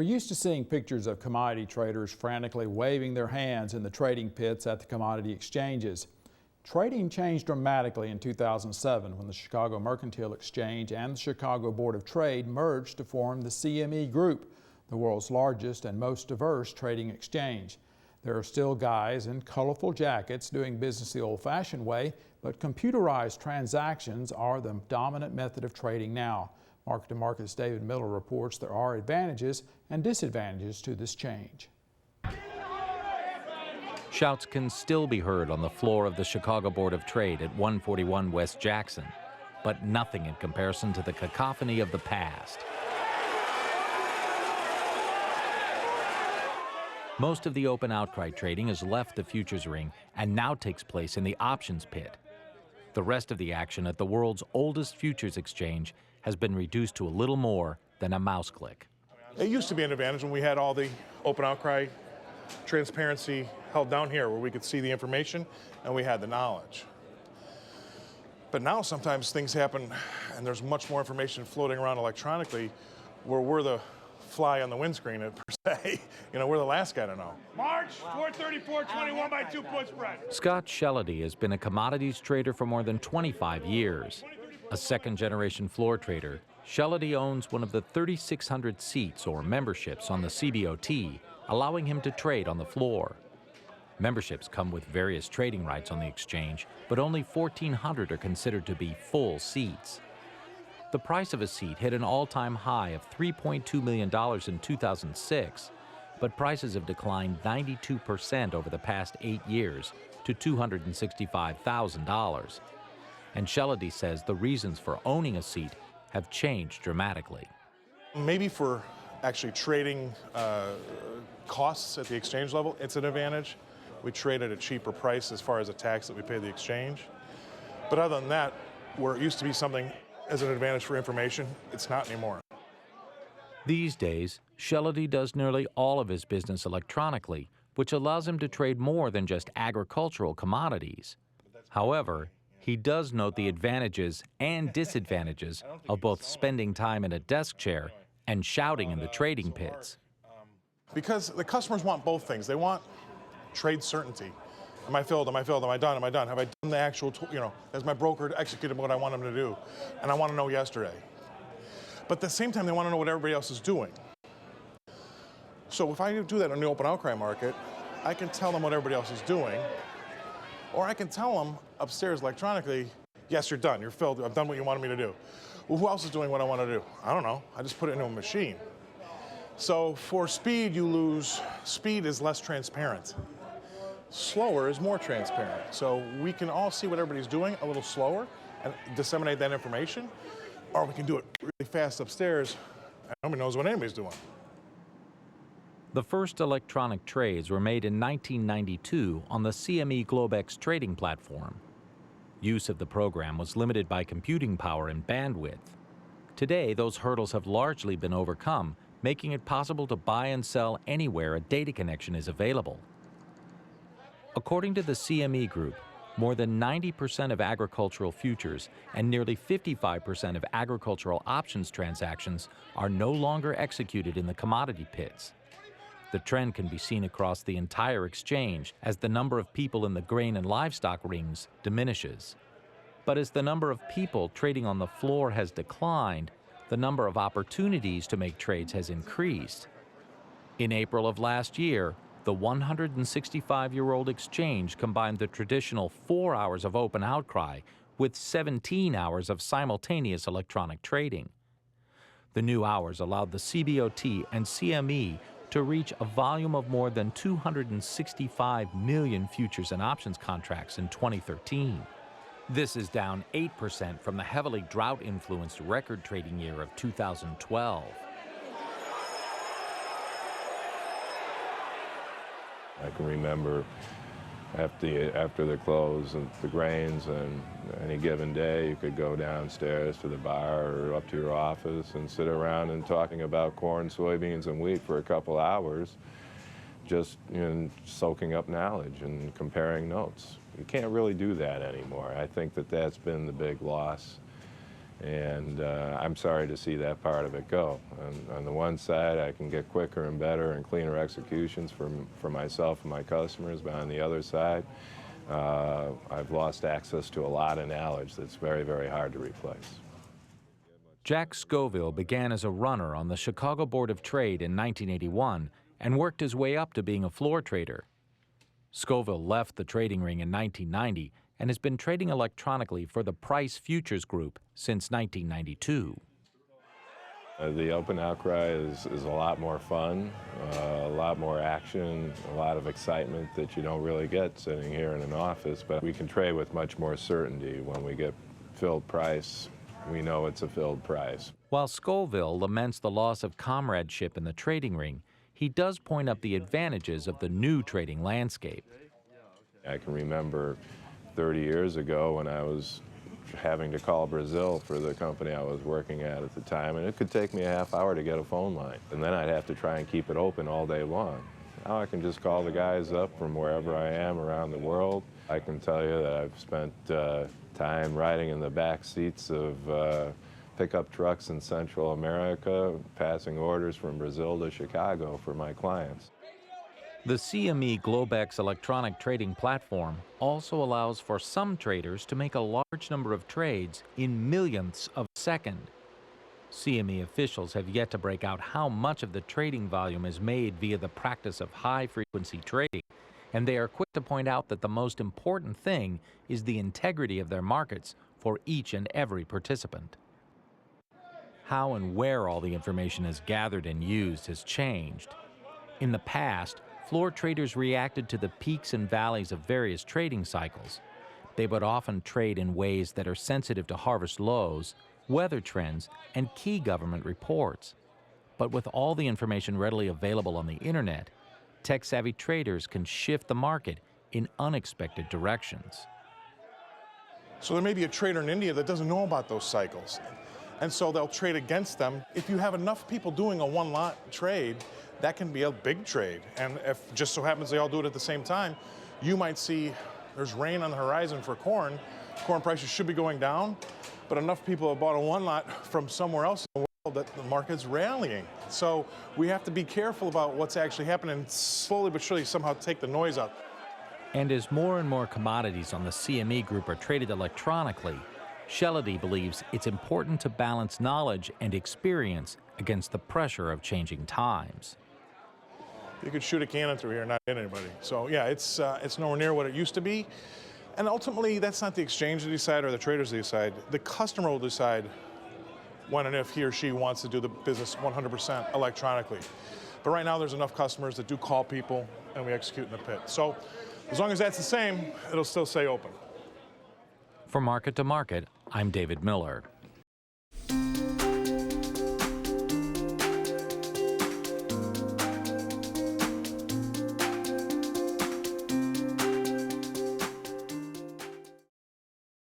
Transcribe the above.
We're used to seeing pictures of commodity traders frantically waving their hands in the trading pits at the commodity exchanges. Trading changed dramatically in 2007 when the Chicago Mercantile Exchange and the Chicago Board of Trade merged to form the CME Group, the world's largest and most diverse trading exchange. There are still guys in colorful jackets doing business the old-fashioned way, but computerized transactions are the dominant method of trading now. Market to Market's David Miller reports there are advantages and disadvantages to this change. Shouts can still be heard on the floor of the Chicago Board of Trade at 141 West Jackson, but nothing in comparison to the cacophony of the past. Most of the open outcry trading has left the futures ring and now takes place in the options pit. The rest of the action at the world's oldest futures exchange has been reduced to a little more than a mouse click. It used to be an advantage when we had all the open outcry transparency held down here where we could see the information and we had the knowledge. But now sometimes things happen and there's much more information floating around electronically where we're the fly on the windscreen per se. You know, we're the last guy to know. March 434.21 by 2 put spread. Scott Shellady has been a commodities trader for more than 25 years. A second-generation floor trader, Shellady owns one of the 3,600 seats or memberships on the CBOT, allowing him to trade on the floor. Memberships come with various trading rights on the exchange, but only 1,400 are considered to be full seats. The price of a seat hit an all-time high of $3.2 million in 2006, but prices have declined 92% over the past 8 years to $265,000. And Shellady says the reasons for owning a seat have changed dramatically. Maybe for actually trading costs at the exchange level, it's an advantage. We trade at a cheaper price as far as the tax that we pay the exchange. But other than that, where it used to be something as an advantage for information, it's not anymore. These days, Shellady does nearly all of his business electronically, which allows him to trade more than just agricultural commodities. However, he does note the advantages and disadvantages of both spending time in a desk chair and shouting in the trading pits. Because the customers want both things. They want trade certainty. Am I filled? Am I filled? Am I done? Am I done? Have I done the actual, has my broker executed what I want him to do? And I want to know yesterday. But at the same time, they want to know what everybody else is doing. So if I do that in the open outcry market, I can tell them what everybody else is doing, or I can tell them upstairs electronically, yes, you're done. You're filled. I've done what you wanted me to do. Well, who else is doing what I want to do? I don't know. I just put it into a machine. So for speed, you lose. Speed is less transparent. Slower is more transparent. So we can all see what everybody's doing a little slower and disseminate that information, or we can do it really fast upstairs and nobody knows what anybody's doing. The first electronic trades were made in 1992 on the CME Globex trading platform. Use of the program was limited by computing power and bandwidth. Today, those hurdles have largely been overcome, making it possible to buy and sell anywhere a data connection is available. According to the CME Group, more than 90% of agricultural futures and nearly 55% of agricultural options transactions are no longer executed in the commodity pits. The trend can be seen across the entire exchange as the number of people in the grain and livestock rings diminishes. But as the number of people trading on the floor has declined, the number of opportunities to make trades has increased. In April of last year, the 165-year-old exchange combined the traditional 4 hours of open outcry with 17 hours of simultaneous electronic trading. The new hours allowed the CBOT and CME to reach a volume of more than 265 million futures and options contracts in 2013. This is down 8% from the heavily drought-influenced record trading year of 2012. I can remember after the close of the grains, and any given day you could go downstairs to the bar or up to your office and sit around and talking about corn, soybeans, and wheat for a couple hours, just soaking up knowledge and comparing notes. You can't really do that anymore. I think that that's been the big loss And I'm sorry to see that part of it go. On the one side, I can get quicker and better and cleaner executions for myself and my customers, but on the other side, I've lost access to a lot of knowledge that's very, very hard to replace. Jack Scoville began as a runner on the Chicago Board of Trade in 1981 and worked his way up to being a floor trader. Scoville left the trading ring in 1990 and has been trading electronically for the Price Futures Group since 1992. The open outcry is a lot more fun, a lot more action, a lot of excitement that you don't really get sitting here in an office, but we can trade with much more certainty. When we get filled price, we know it's a filled price. While Scoville laments the loss of comradeship in the trading ring, he does point up the advantages of the new trading landscape. I can remember 30 years ago when I was having to call Brazil for the company I was working at the time, and it could take me a half hour to get a phone line, and then I'd have to try and keep it open all day long. Now I can just call the guys up from wherever I am around the world. I can tell you that I've spent time riding in the back seats of pickup trucks in Central America, passing orders from Brazil to Chicago for my clients. The CME Globex electronic trading platform also allows for some traders to make a large number of trades in millionths of a second. CME officials have yet to break out how much of the trading volume is made via the practice of high-frequency trading, and they are quick to point out that the most important thing is the integrity of their markets for each and every participant. How and where all the information is gathered and used has changed. In the past, floor traders reacted to the peaks and valleys of various trading cycles. They would often trade in ways that are sensitive to harvest lows, weather trends, and key government reports. But with all the information readily available on the internet, tech-savvy traders can shift the market in unexpected directions. So there may be a trader in India that doesn't know about those cycles, and so they'll trade against them. If you have enough people doing a one-lot trade, that can be a big trade. And if just so happens they all do it at the same time, you might see there's rain on the horizon for corn. Corn prices should be going down, but enough people have bought a one-lot from somewhere else in the world that the market's rallying. So we have to be careful about what's actually happening and slowly but surely somehow take the noise out. And as more and more commodities on the CME group are traded electronically, Shellady believes it's important to balance knowledge and experience against the pressure of changing times. You could shoot a cannon through here and not hit anybody. So yeah, it's nowhere near what it used to be. And ultimately, that's not the exchange to decide or the traders to decide. The customer will decide when and if he or she wants to do the business 100% electronically. But right now, there's enough customers that do call people and we execute in the pit. So as long as that's the same, it'll still stay open. For Market to Market, I'm David Miller.